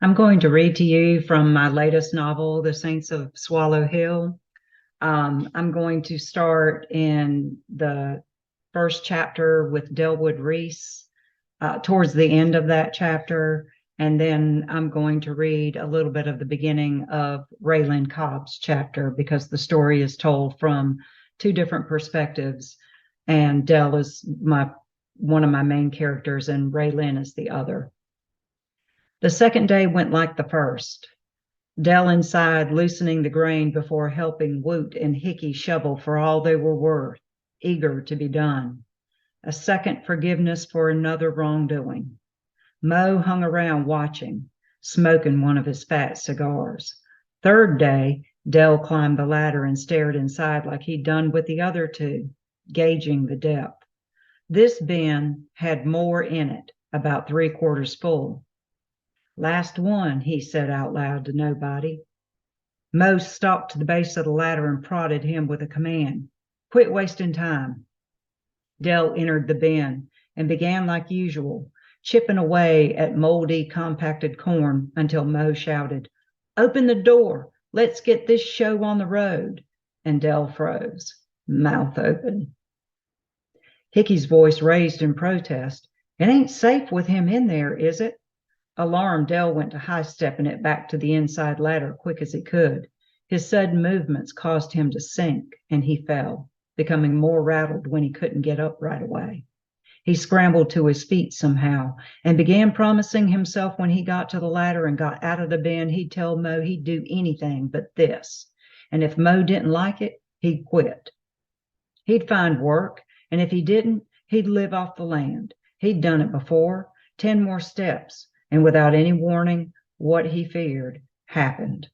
I'm going to read to you from my latest novel, The Saints of Swallow Hill. I'm going to start in the first chapter with Delwood Reese, towards the end of that chapter, and then I'm going to read a little bit of the beginning of Raylan Cobb's chapter because the story is told from two different perspectives, and Del is one of my main characters, and Raylan is the other. The second day went like the first. Dell inside loosening the grain before helping Woot and Hickey shovel for all they were worth, eager to be done. A second forgiveness for another wrongdoing. Mo hung around watching, smoking one of his fat cigars. Third day, Dell climbed the ladder and stared inside like he'd done with the other two, gauging the depth. This bin had more in it, about 3/4 full. Last one, he said out loud to nobody. Mo stalked to the base of the ladder and prodded him with a command. Quit wasting time. Dell entered the bin and began like usual, chipping away at moldy, compacted corn until Mo shouted, Open the door. Let's get this show on the road. And Dell froze, mouth open. Hickey's voice raised in protest. It ain't safe with him in there, is it? Alarmed, Dell went to high-stepping it back to the inside ladder quick as he could. His sudden movements caused him to sink, and he fell, becoming more rattled when he couldn't get up right away. He scrambled to his feet somehow and began promising himself when he got to the ladder and got out of the bin, he'd tell Mo he'd do anything but this. And if Mo didn't like it, he'd quit. He'd find work, and if he didn't, he'd live off the land. He'd done it before. 10 more steps. And without any warning, what he feared happened.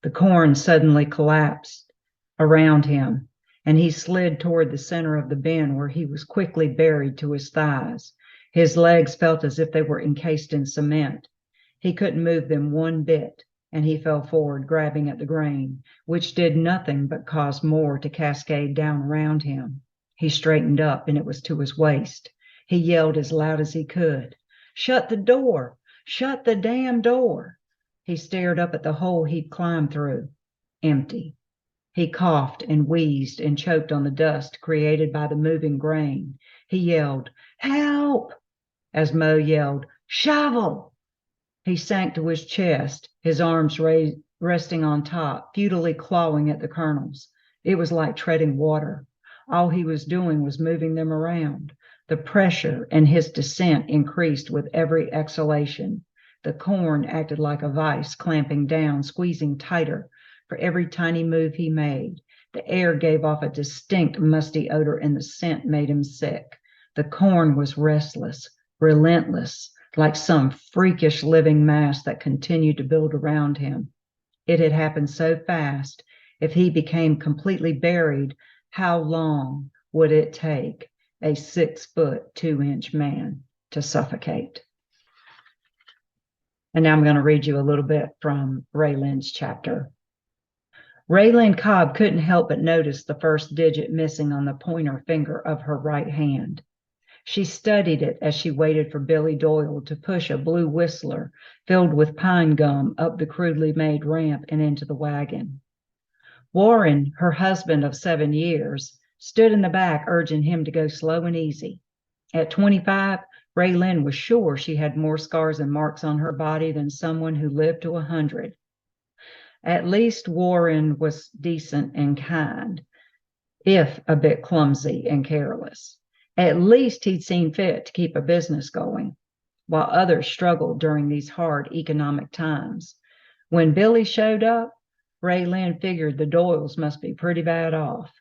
The corn suddenly collapsed around him, and he slid toward the center of the bin where he was quickly buried to his thighs. His legs felt as if they were encased in cement. He couldn't move them one bit, and he fell forward, grabbing at the grain, which did nothing but cause more to cascade down around him. He straightened up, and it was to his waist. He yelled as loud as he could, Shut the door! Shut the damn door. He stared up at the hole he'd climbed through. Empty. He coughed and wheezed and choked on the dust created by the moving grain. He yelled, Help! As Mo yelled, Shovel! He sank to his chest, his arms resting on top, futilely clawing at the kernels. It was like treading water. All he was doing was moving them around. The pressure in his descent increased with every exhalation. The corn acted like a vice, clamping down, squeezing tighter for every tiny move he made. The air gave off a distinct musty odor, and the scent made him sick. The corn was restless, relentless, like some freakish living mass that continued to build around him. It had happened so fast. If he became completely buried, how long would it take a 6-foot, 2-inch man to suffocate? And now I'm going to read you a little bit from Raylan's chapter. Raylan Cobb couldn't help but notice the first digit missing on the pointer finger of her right hand. She studied it as she waited for Billy Doyle to push a blue whistler filled with pine gum up the crudely made ramp and into the wagon. Warren, her husband of 7 years, stood in the back urging him to go slow and easy. At 25, Raylan was sure she had more scars and marks on her body than someone who lived to 100. At least Warren was decent and kind, if a bit clumsy and careless. At least he'd seen fit to keep a business going, while others struggled during these hard economic times. When Billy showed up, Raylan figured the Doyles must be pretty bad off.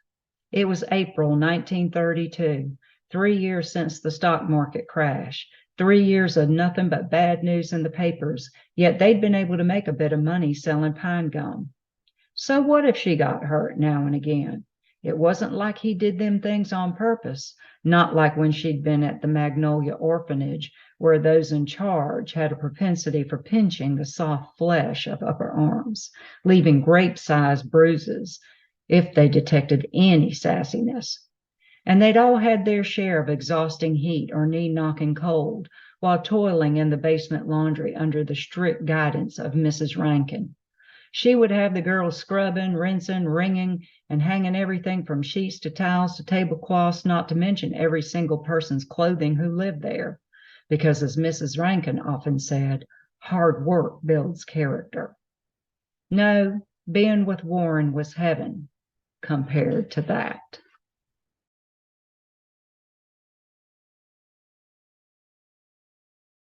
It was April 1932, 3 years since the stock market crash, 3 years of nothing but bad news in the papers, yet they'd been able to make a bit of money selling pine gum. So what if she got hurt now and again? It wasn't like he did them things on purpose, not like when she'd been at the Magnolia Orphanage, where those in charge had a propensity for pinching the soft flesh of upper arms, leaving grape-sized bruises if they detected any sassiness. And they'd all had their share of exhausting heat or knee-knocking cold while toiling in the basement laundry under the strict guidance of Mrs. Rankin. She would have the girls scrubbing, rinsing, wringing, and hanging everything from sheets to towels to tablecloths, not to mention every single person's clothing who lived there. Because, as Mrs. Rankin often said, hard work builds character. No, being with Warren was heaven compared to that.